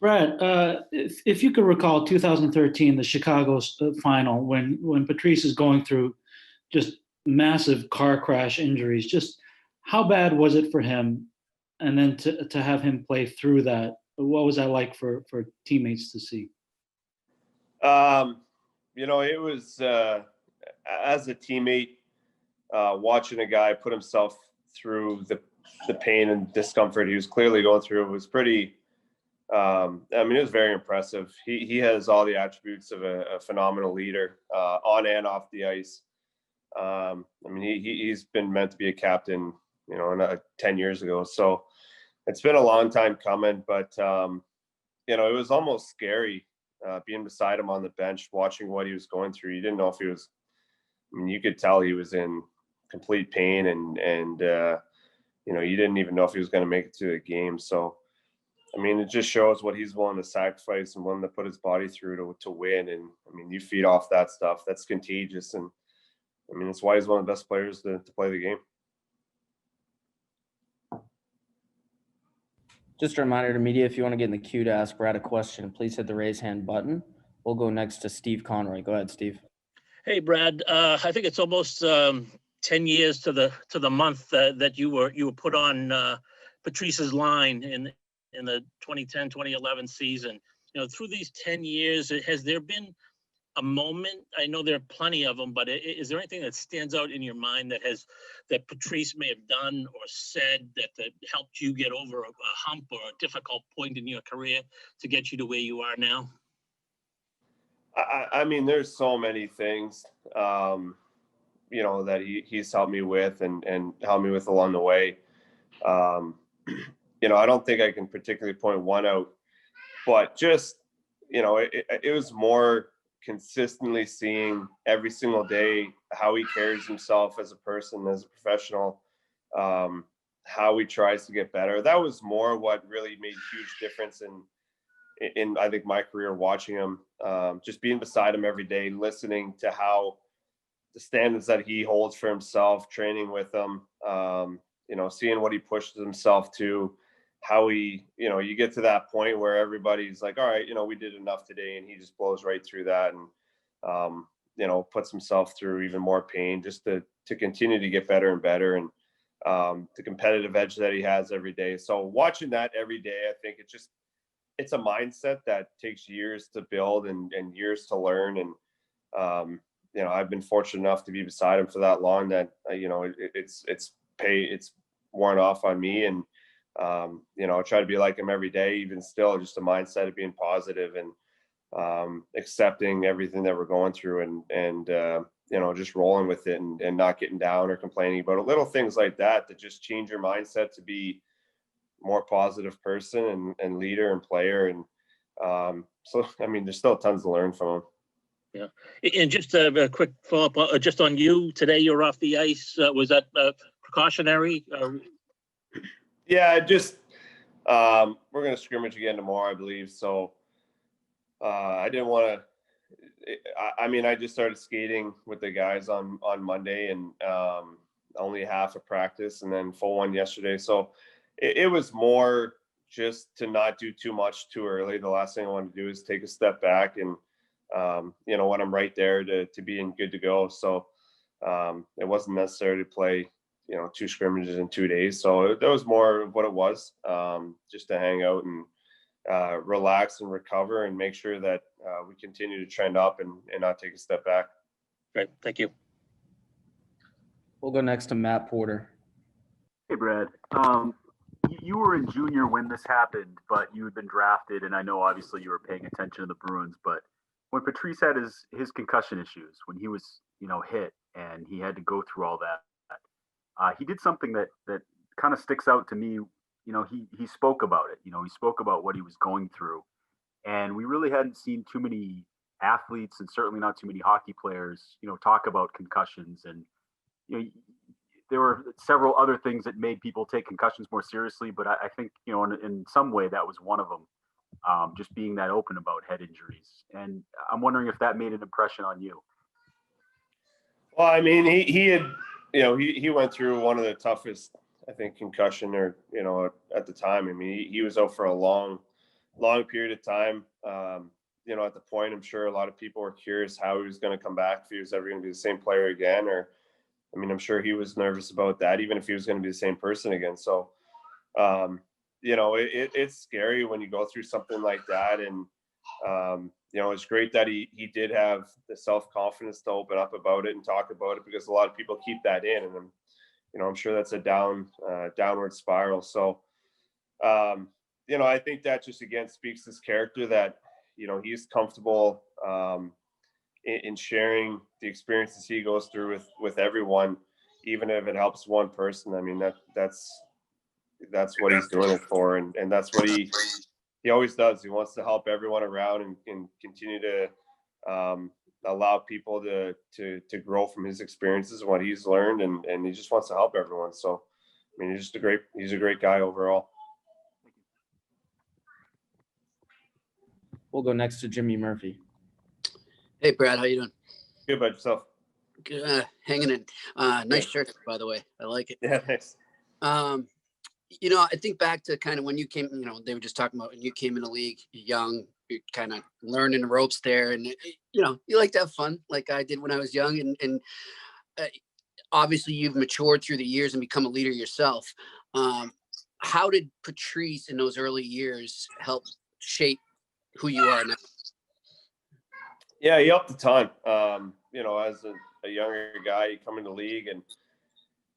Brad, if you could recall 2013, the Chicago final, when Patrice is going through just massive car crash injuries, just how bad was it for him? And then to have him play through that, what was that like for teammates to see? Um, it was as a teammate watching a guy put himself through the pain and discomfort he was clearly going through. It was pretty. It was very impressive. He has all the attributes of a phenomenal leader on and off the ice. He's been meant to be a captain, 10 years ago. So it's been a long time coming, but it was almost scary being beside him on the bench, watching what he was going through. You didn't know if he was. You could tell he was in complete pain, and you didn't even know if he was going to make it to the game. So, it just shows what he's willing to sacrifice and willing to put his body through to win. And you feed off that stuff. That's contagious, and that's why he's one of the best players to play the game. Just a reminder to media, if you want to get in the queue to ask Brad a question, please hit the raise hand button. We'll go next to Steve Conroy. Go ahead, Steve. Hey, Brad. I think it's almost 10 years to the month that you were put on Patrice's line in the 2010-2011 season. Through these 10 years, has there been a moment? I know there are plenty of them, but is there anything that stands out in your mind that Patrice may have done or said that helped you get over a hump or a difficult point in your career to get you to where you are now? There's so many things, that he's helped me with and helped me with along the way. I don't think I can particularly point one out, but just, it was more consistently seeing every single day how he carries himself as a person, as a professional, how he tries to get better. That was more what really made a huge difference in I think my career, watching him, just being beside him every day, listening to how the standards that he holds for himself, training with him, seeing what he pushes himself to, how he, you get to that point where everybody's like, all right, we did enough today, and he just blows right through that and, puts himself through even more pain just to continue to get better and better, and the competitive edge that he has every day. So watching that every day, I think it's a mindset that takes years to build and years to learn. And, I've been fortunate enough to be beside him for that long that, it's worn off on me. And, I try to be like him every day, even still, just a mindset of being positive and accepting everything that we're going through and just rolling with it and not getting down or complaining about it. Little things like that just change your mindset to be more positive person and leader and player. And there's still tons to learn from him. Yeah. And just a quick follow-up, just on you today, you're off the ice. Was that precautionary? Yeah, just we're going to scrimmage again tomorrow, I believe. So I didn't want to. I just started skating with the guys on Monday, and only half a practice, and then full one yesterday. So it was more just to not do too much too early. The last thing I want to do is take a step back, and when I'm right there to be in good to go. So it wasn't necessary to play 2 scrimmages in 2 days. So that was more of what it was, just to hang out and relax and recover and make sure that we continue to trend up and not take a step back. Great. Thank you. We'll go next to Matt Porter. Hey, Brad. You were in junior when this happened, but you had been drafted, and I know obviously you were paying attention to the Bruins, but when Patrice had his concussion issues, when he was, hit and he had to go through all that, he did something that kind of sticks out to me. He spoke about it. He spoke about what he was going through, and we really hadn't seen too many athletes, and certainly not too many hockey players, talk about concussions. And there were several other things that made people take concussions more seriously, but I think in some way that was one of them. Just being that open about head injuries, and I'm wondering if that made an impression on you. Well, he had. He went through one of the toughest, I think, concussion or, at the time. He was out for a long long period of time. You know, at the point, I'm sure a lot of people were curious how he was going to come back, if he was ever going to be the same player again, or, I mean, I'm sure he was nervous about that, even if he was going to be the same person again. So, you know, it's scary when you go through something like that. And, you know, it's great that he did have the self-confidence to open up about it and talk about it, because a lot of people keep that in, and you know, I'm sure that's a downward spiral. So, you know, I think that just again speaks to his character, that, you know, he's comfortable in sharing the experiences he goes through with everyone, even if it helps one person. I mean, that's what he's doing it for, and that's what he always does. He wants to help everyone around and continue to allow people to grow from his experiences and what he's learned, and he just wants to help everyone. So, I mean, he's a great guy overall. We'll go next to Jimmy Murphy. Hey, Brad, how you doing? Good about yourself. Good, hanging in. Nice shirt, by the way. I like it. Yeah, thanks. You know, I think back to kind of when you came, you know, they were just talking about when you came in the league, young, you're kind of learning the ropes there. And, you know, you like to have fun like I did when I was young. And obviously you've matured through the years and become a leader yourself. How did Patrice in those early years help shape who you are now? Yeah, he helped a ton. You know, as a younger guy, you come in the league and,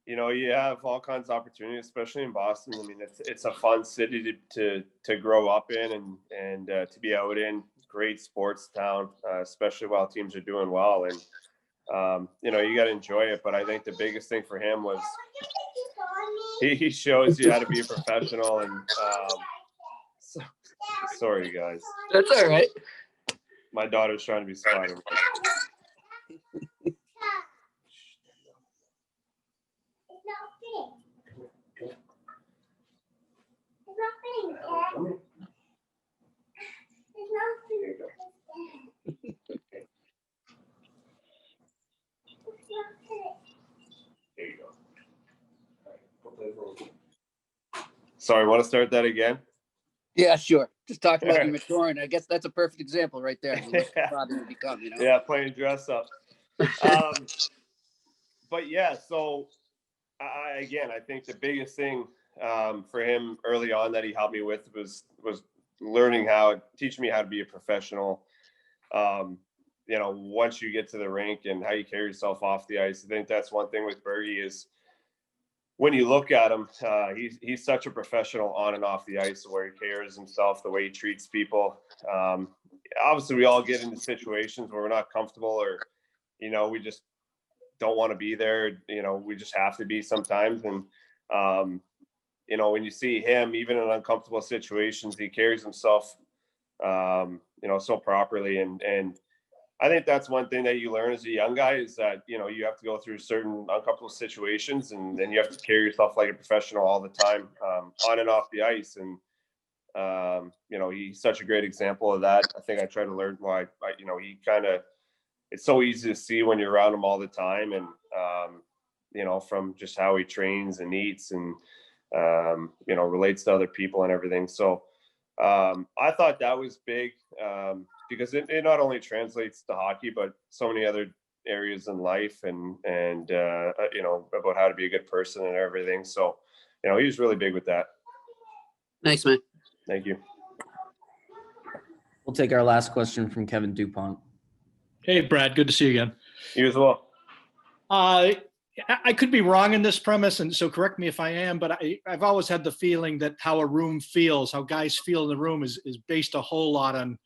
you know, you have all kinds of opportunities, especially in Boston. I mean, it's a fun city to grow up in and to be out in. Great sports town, especially while teams are doing well. And, you know, you got to enjoy it. But I think the biggest thing for him was he shows you how to be a professional. And sorry, guys. That's all right. My daughter's trying to be Spider-Man. Sorry, want to start that again? Yeah, sure. Just talk about Alright. you maturing. I guess that's a perfect example right there. You look Yeah. probably to become, you know? Yeah, playing dress up. But yeah, so I think the biggest thing for him early on that he helped me with was teaching me how to be a professional. You know, once you get to the rink and how you carry yourself off the ice. I think that's one thing with Bergie is when you look at him, he's such a professional on and off the ice, the way he carries himself, the way he treats people. Obviously, we all get into situations where we're not comfortable, or, you know, we just don't want to be there. You know, we just have to be sometimes. And, you know, when you see him, even in uncomfortable situations, he carries himself, you know, so properly. And I think that's one thing that you learn as a young guy is that, you know, you have to go through certain uncomfortable situations and you have to carry yourself like a professional all the time, on and off the ice. And, you know, he's such a great example of that. I think I try to learn why, you know, it's so easy to see when you're around him all the time. And, you know, from just how he trains and eats and, you know, relates to other people and everything. So I thought that was big. Because it not only translates to hockey, but so many other areas in life and you know, about how to be a good person and everything. So, you know, he was really big with that. Thanks, man. Thank you. We'll take our last question from Kevin Dupont. Hey, Brad, good to see you again. You as well. I could be wrong in this premise, and so correct me if I am, but I've always had the feeling that how a room feels, how guys feel in the room is based a whole lot on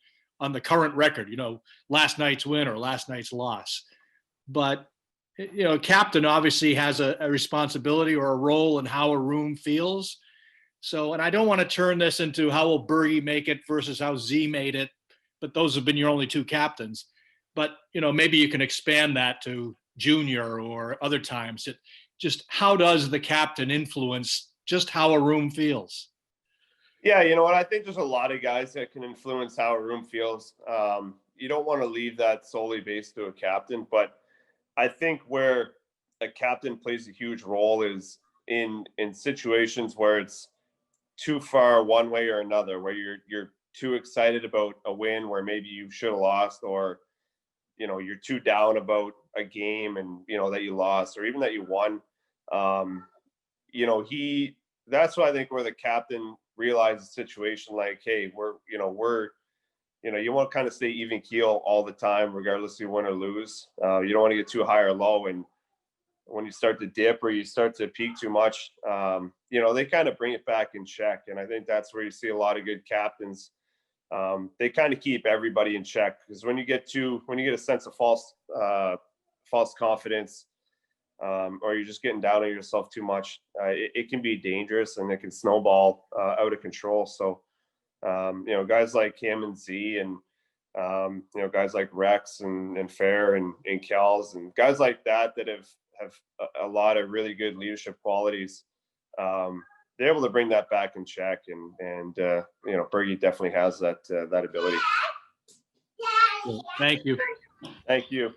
the current record, you know, last night's win or last night's loss. But, you know, a captain obviously has a responsibility or a role in how a room feels. So, and I don't want to turn this into how will Bergie make it versus how Z made it, but those have been your only two captains. But, you know, maybe you can expand that to junior or other times. Just how does the captain influence just how a room feels? Yeah, you know what? I think there's a lot of guys that can influence how a room feels. You don't want to leave that solely based to a captain, but I think where a captain plays a huge role is in situations where it's too far one way or another, where you're too excited about a win where maybe you should have lost, or, you know, you're too down about a game and, you know, that you lost or even that you won. You know, that's why I think where the captain realized the situation, like, hey, you want to kind of stay even keel all the time, regardless if you win or lose. You don't want to get too high or low. And when you start to dip or you start to peak too much, you know, they kind of bring it back in check. And I think that's where you see a lot of good captains. They kind of keep everybody in check, because when you get a sense of false confidence, or you're just getting down on yourself too much, it can be dangerous and it can snowball out of control. So, you know, guys like him and Z, and you know, guys like Rex and Fair and Kels and guys like that have a lot of really good leadership qualities. They're able to bring that back in check, and you know, Bergie definitely has that ability. Thank you. Thank you.